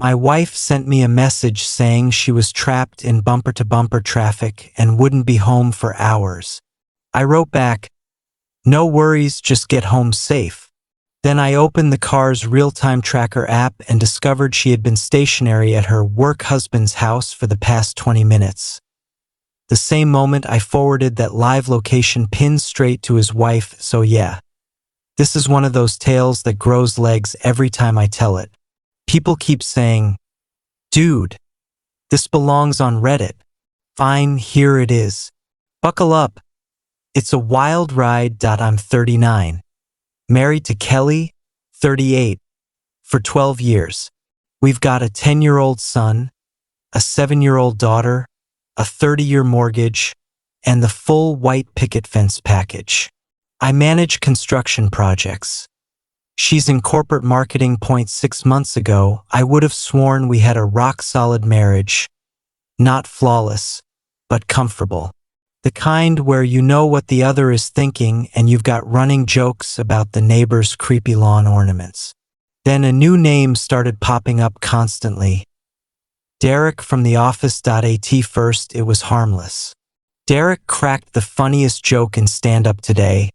My wife sent me a message saying she was trapped in bumper-to-bumper traffic and wouldn't be home for hours. I wrote back, "No worries, just get home safe." Then I opened the car's real-time tracker app and discovered she had been stationary at her work husband's house for the past 20 minutes. The same moment I forwarded that live location pinned straight to his wife, so yeah. This is one of those tales that grows legs every time I tell it. People keep saying, "Dude, this belongs on Reddit." Fine, here it is. Buckle up. It's a wild ride. I'm 39. Married to Kelly, 38, for 12 years. We've got a 10-year-old son, a 7-year-old daughter, a 30-year mortgage, and the full white picket fence package. I manage construction projects. She's in corporate marketing. 6 months ago, I would have sworn we had a rock-solid marriage. Not flawless, but comfortable. The kind where you know what the other is thinking and you've got running jokes about the neighbor's creepy lawn ornaments. Then a new name started popping up constantly. Derek from the office. At first, it was harmless. Derek cracked the funniest joke in stand-up today.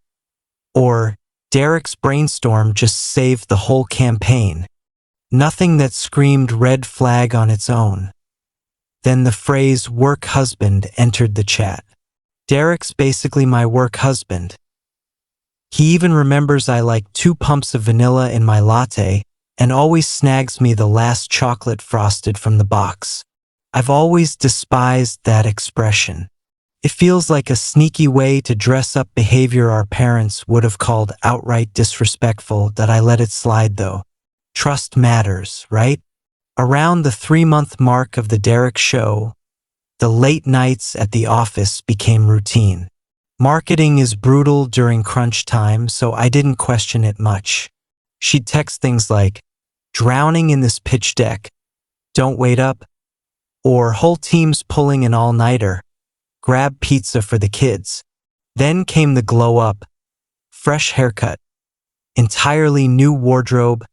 Or, Derek's brainstorm just saved the whole campaign. Nothing that screamed red flag on its own. Then the phrase work husband entered the chat. Derek's basically my work husband. He even remembers I like 2 pumps of vanilla in my latte and always snags me the last chocolate frosted from the box. I've always despised that expression. It feels like a sneaky way to dress up behavior our parents would have called outright disrespectful. I let it slide though. Trust matters, right? Around the 3-month mark of the Derek show, the late nights at the office became routine. Marketing is brutal during crunch time, so I didn't question it much. She'd text things like, "Drowning in this pitch deck, don't wait up," or "Whole team's pulling an all-nighter, grab pizza for the kids." Then came the glow up, fresh haircut, entirely new wardrobe,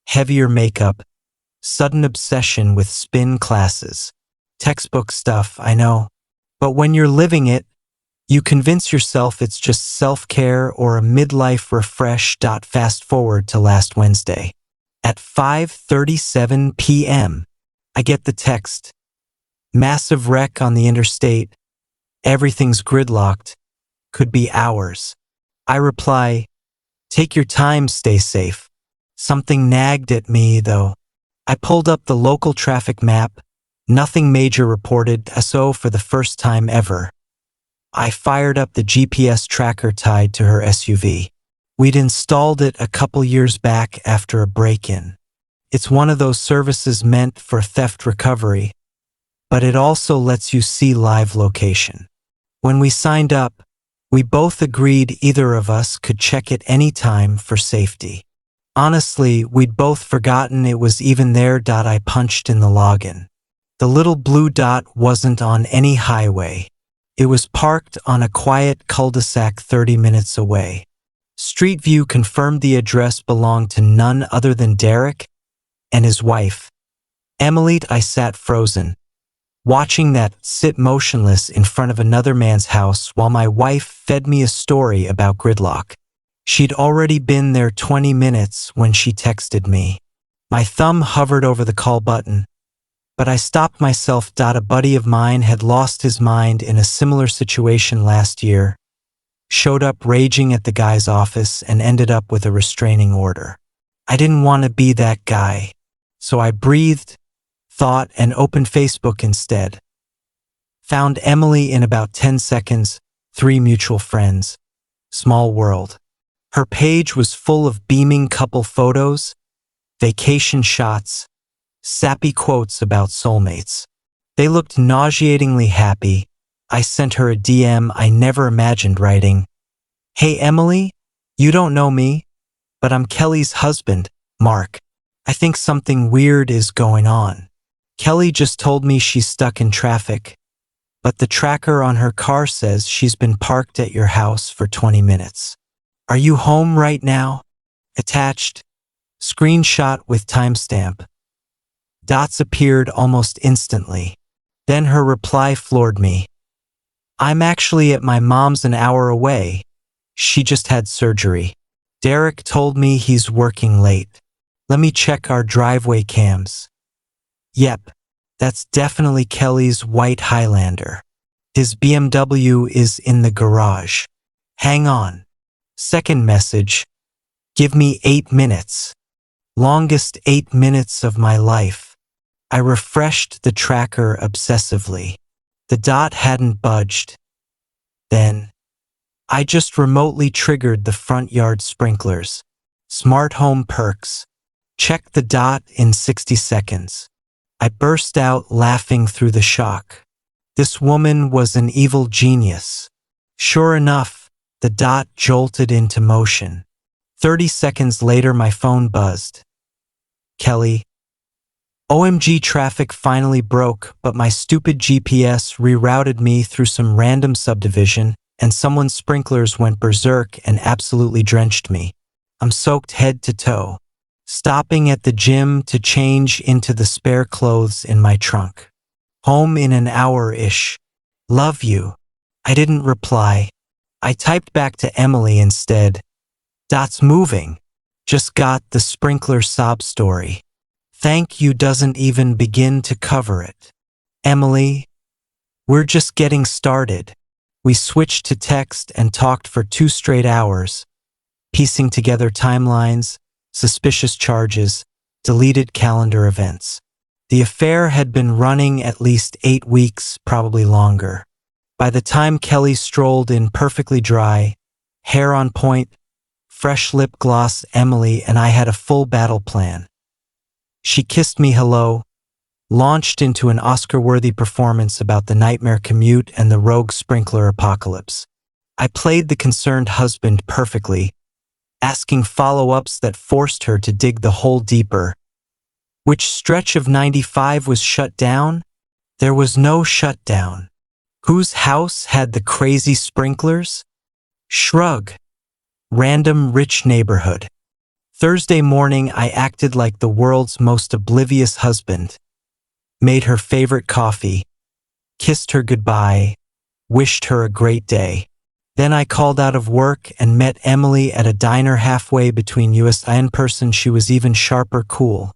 heavier makeup, sudden obsession with spin classes. Textbook stuff, I know. But when you're living it, you convince yourself it's just self-care or a midlife refresh. Fast forward to last Wednesday. At 5:37 p.m., I get the text. Massive wreck on the interstate. Everything's gridlocked. Could be hours. I reply, "Take your time, stay safe." Something nagged at me, though. I pulled up the local traffic map. Nothing major reported, so for the first time ever, I fired up the GPS tracker tied to her SUV. We'd installed it a couple years back after a break-in. It's one of those services meant for theft recovery, but it also lets you see live location. When we signed up, we both agreed either of us could check it anytime for safety. Honestly, we'd both forgotten it was even there. I punched in the login. The little blue dot wasn't on any highway. It was parked on a quiet cul-de-sac 30 minutes away. Street View confirmed the address belonged to none other than Derek and his wife, Emily. I sat frozen, watching that sit motionless in front of another man's house while my wife fed me a story about gridlock. She'd already been there 20 minutes when she texted me. My thumb hovered over the call button, but I stopped myself. A buddy of mine had lost his mind in a similar situation last year, showed up raging at the guy's office and ended up with a restraining order. I didn't want to be that guy, so I breathed, thought, and opened Facebook instead. Found Emily in about 10 seconds, 3 mutual friends. Small world. Her page was full of beaming couple photos, vacation shots, sappy quotes about soulmates. They looked nauseatingly happy. I sent her a DM I never imagined writing. "Hey Emily, you don't know me, but I'm Kelly's husband, Mark. I think something weird is going on. Kelly just told me she's stuck in traffic, but the tracker on her car says she's been parked at your house for 20 minutes. Are you home right now?" Attached, screenshot with timestamp. Dots appeared almost instantly. Then her reply floored me. I'm actually at my mom's an hour away. She just had surgery. Derek told me he's working late. Let me check our driveway cams. Yep, that's definitely Kelly's white Highlander. His BMW is in the garage. Hang on. Second message. Give me 8 minutes. Longest 8 minutes of my life. I refreshed the tracker obsessively. The dot hadn't budged. Then, I just remotely triggered the front yard sprinklers. Smart home perks. Check the dot in 60 seconds. I burst out laughing through the shock. This woman was an evil genius. Sure enough, the dot jolted into motion. 30 seconds later, my phone buzzed. Kelly. OMG, traffic finally broke, but my stupid GPS rerouted me through some random subdivision, and someone's sprinklers went berserk and absolutely drenched me. I'm soaked head to toe. Stopping at the gym to change into the spare clothes in my trunk. Home in an hour-ish. Love you. I didn't reply. I typed back to Emily instead. Dot's moving. Just got the sprinkler sob story. Thank you doesn't even begin to cover it. Emily, we're just getting started. We switched to text and talked for 2 straight hours, piecing together timelines, suspicious charges, deleted calendar events. The affair had been running at least 8 weeks, probably longer. By the time Kelly strolled in perfectly dry, hair on point, fresh lip gloss, Emily and I had a full battle plan. She kissed me hello, launched into an Oscar-worthy performance about the nightmare commute and the rogue sprinkler apocalypse. I played the concerned husband perfectly, asking follow-ups that forced her to dig the hole deeper. Which stretch of 95 was shut down? There was no shutdown. Whose house had the crazy sprinklers? Shrug. Random rich neighborhood. Thursday morning, I acted like the world's most oblivious husband. Made her favorite coffee. Kissed her goodbye. Wished her a great day. Then I called out of work and met Emily at a diner halfway between us. In person, she was even sharper, cool.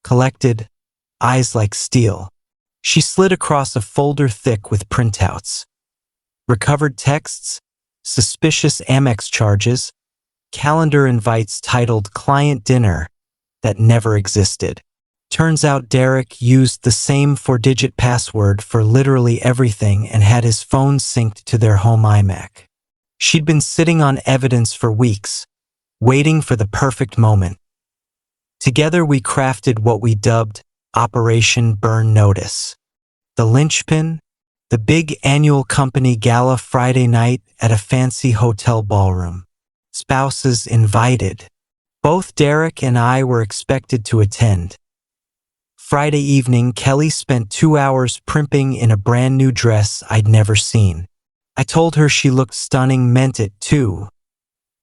Collected, eyes like steel. She slid across a folder thick with printouts. Recovered texts, suspicious Amex charges, calendar invites titled Client Dinner that never existed. Turns out Derek used the same 4-digit password for literally everything and had his phone synced to their home iMac. She'd been sitting on evidence for weeks, waiting for the perfect moment. Together we crafted what we dubbed Operation Burn Notice. The linchpin, the big annual company gala Friday night at a fancy hotel ballroom. Spouses invited. Both Derek and I were expected to attend. Friday evening, Kelly spent 2 hours primping in a brand new dress I'd never seen. I told her she looked stunning, meant it too.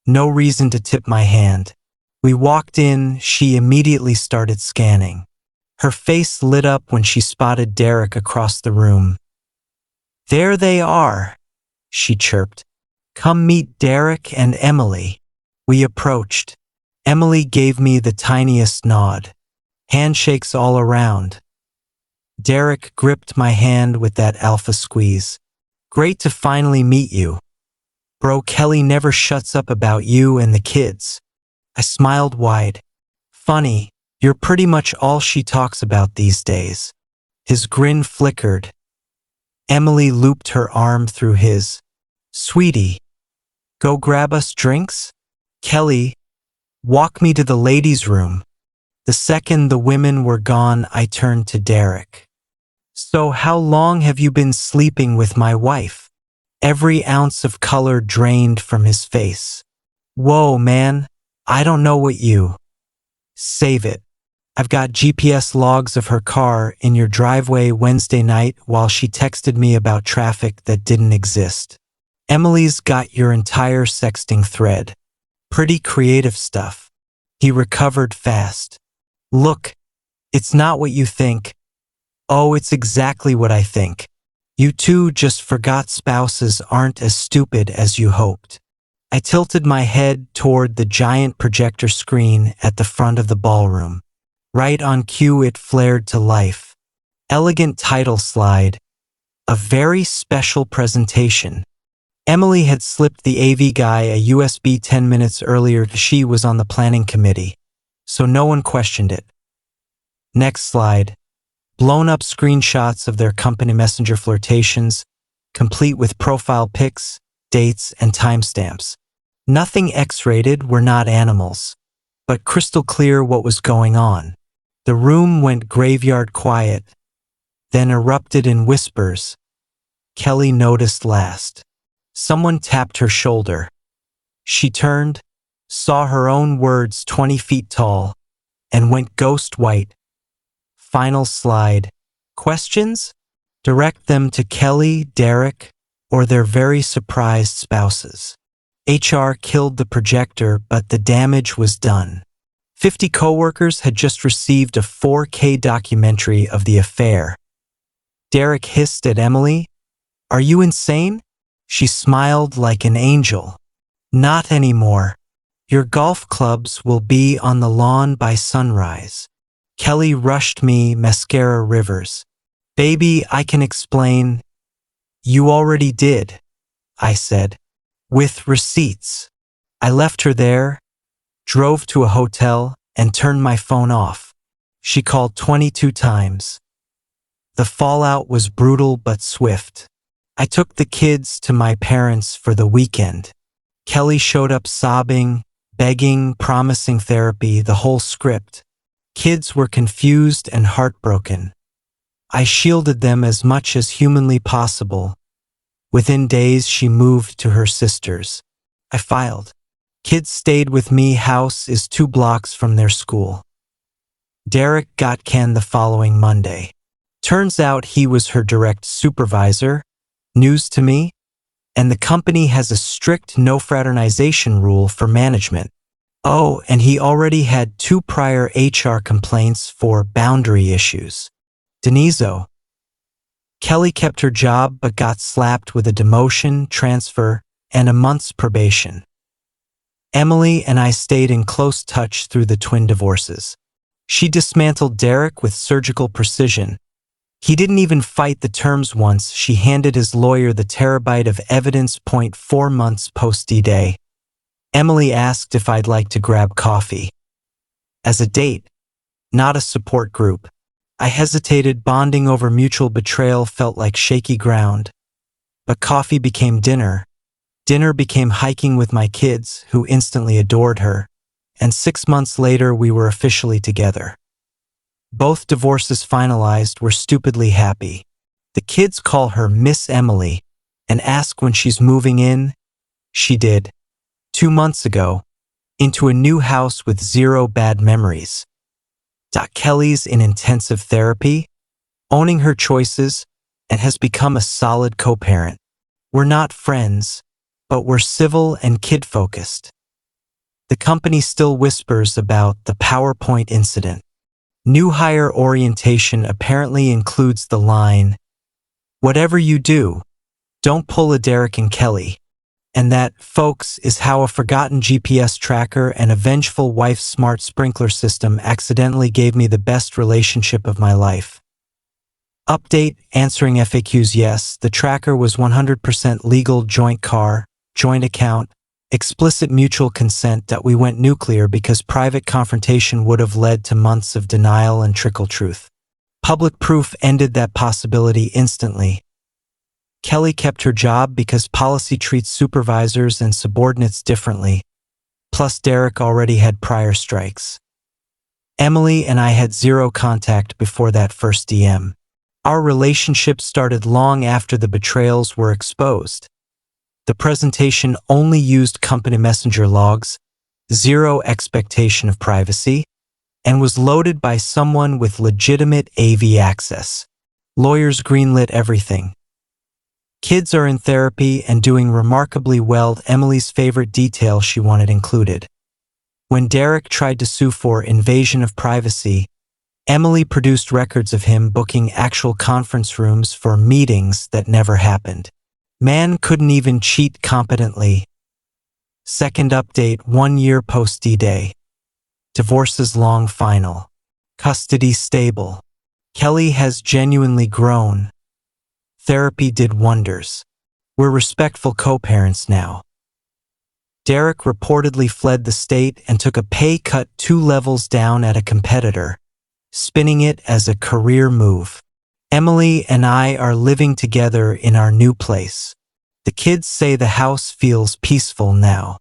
No reason to tip my hand. We walked in, she immediately started scanning. Her face lit up when she spotted Derek across the room. There they are, she chirped. Come meet Derek and Emily. We approached. Emily gave me the tiniest nod. Handshakes all around. Derek gripped my hand with that alpha squeeze. Great to finally meet you. Bro, Kelly never shuts up about you and the kids. I smiled wide. Funny, you're pretty much all she talks about these days. His grin flickered. Emily looped her arm through his. Sweetie, go grab us drinks? Kelly, walk me to the ladies' room. The second the women were gone, I turned to Derek. So how long have you been sleeping with my wife? Every ounce of color drained from his face. Whoa, man, I don't know what you. Save it. I've got GPS logs of her car in your driveway Wednesday night while she texted me about traffic that didn't exist. Emily's got your entire sexting thread. Pretty creative stuff. He recovered fast. Look, It's not what you think. Oh, it's exactly what I think. You two just forgot spouses aren't as stupid as you hoped. I tilted my head toward the giant projector screen at the front of the ballroom. Right on cue, it flared to life. Elegant title slide. A very special presentation. Emily had slipped the AV guy a USB 10 minutes earlier. She was on the planning committee, so no one questioned it. Next slide. Blown up screenshots of their company messenger flirtations, complete with profile pics, dates, and timestamps. Nothing X-rated, we're not animals, but crystal clear what was going on. The room went graveyard quiet, then erupted in whispers. Kelly noticed last. Someone tapped her shoulder. She turned, saw her own words 20 feet tall, and went ghost white. Final slide. Questions? Direct them to Kelly, Derek, or their very surprised spouses. HR killed the projector, but the damage was done. 50 coworkers had just received a 4K documentary of the affair. Derek hissed at Emily, "Are you insane?" She smiled like an angel. "Not anymore. Your golf clubs will be on the lawn by sunrise." Kelly rushed me, mascara rivers. "Baby, I can explain." "You already did," I said, "with receipts." I left her there, drove to a hotel, and turned my phone off. She called 22 times. The fallout was brutal but swift. I took the kids to my parents for the weekend. Kelly showed up sobbing, begging, promising therapy, the whole script. Kids were confused and heartbroken. I shielded them as much as humanly possible. Within days, she moved to her sister's. I filed. Kids stayed with me. House is 2 blocks from their school. Derek got canned the following Monday. Turns out he was her direct supervisor. News to me. And the company has a strict no fraternization rule for management. Oh, and he already had 2 prior HR complaints for boundary issues. Denizo. Kelly kept her job but got slapped with a demotion, transfer, and a month's probation. Emily and I stayed in close touch through the twin divorces. She dismantled Derek with surgical precision. He didn't even fight the terms once. She handed his lawyer the terabyte of evidence. 4 months post D-Day. Emily asked if I'd like to grab coffee. As a date, not a support group. I hesitated. Bonding over mutual betrayal felt like shaky ground. But coffee became dinner. Dinner became hiking with my kids, who instantly adored her. And 6 months later, we were officially together. Both divorces finalized. We're stupidly happy. The kids call her Miss Emily and ask when she's moving in. She did. 2 months ago, into a new house with 0 bad memories. Kelly's in intensive therapy, owning her choices, and has become a solid co-parent. We're not friends, but we're civil and kid-focused. The company still whispers about the PowerPoint incident. New hire orientation apparently includes the line, "Whatever you do, don't pull a Derek and Kelly." And that, folks, is how a forgotten GPS tracker and a vengeful wife's smart sprinkler system accidentally gave me the best relationship of my life. Update, answering FAQs. Yes, the tracker was 100% legal. Joint car, joint account, explicit mutual consent. That we went nuclear because private confrontation would have led to months of denial and trickle truth. Public proof ended that possibility instantly. Kelly kept her job because policy treats supervisors and subordinates differently. Plus, Derek already had prior strikes. Emily and I had 0 contact before that first DM. Our relationship started long after the betrayals were exposed. The presentation only used company messenger logs, 0 expectation of privacy, and was loaded by someone with legitimate AV access. Lawyers greenlit everything. Kids are in therapy and doing remarkably well. Emily's favorite detail she wanted included. When Derek tried to sue for invasion of privacy, Emily produced records of him booking actual conference rooms for meetings that never happened. Man couldn't even cheat competently. Second update 1 year post D-Day. Divorces long final. Custody stable. Kelly has genuinely grown. Therapy did wonders. We're respectful co-parents now. Derek reportedly fled the state and took a pay cut 2 levels down at a competitor, spinning it as a career move. Emily and I are living together in our new place. The kids say the house feels peaceful now.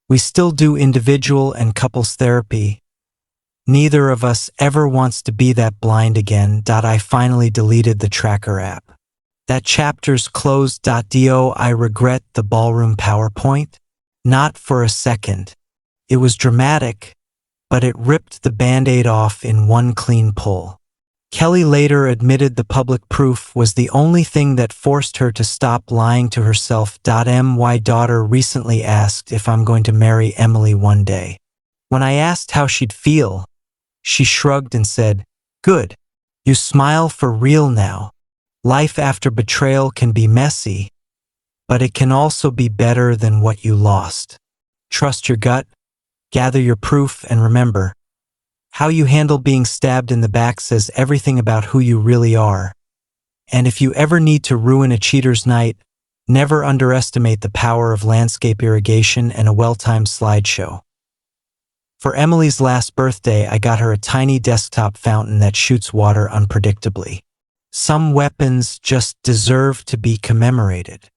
We still do individual and couples therapy. Neither of us ever wants to be that blind again. I finally deleted the tracker app. That chapter's closed. Do I regret the ballroom PowerPoint? Not for a second. It was dramatic, but it ripped the Band-Aid off in one clean pull. Kelly later admitted the public proof was the only thing that forced her to stop lying to herself. My daughter recently asked if I'm going to marry Emily one day. When I asked how she'd feel, she shrugged and said, "Good. You smile for real now. Life after betrayal can be messy, but it can also be better than what you lost. Trust your gut, gather your proof, and remember, how you handle being stabbed in the back says everything about who you really are. And if you ever need to ruin a cheater's night, never underestimate the power of landscape irrigation and a well-timed slideshow." For Emily's last birthday, I got her a tiny desktop fountain that shoots water unpredictably. Some weapons just deserve to be commemorated.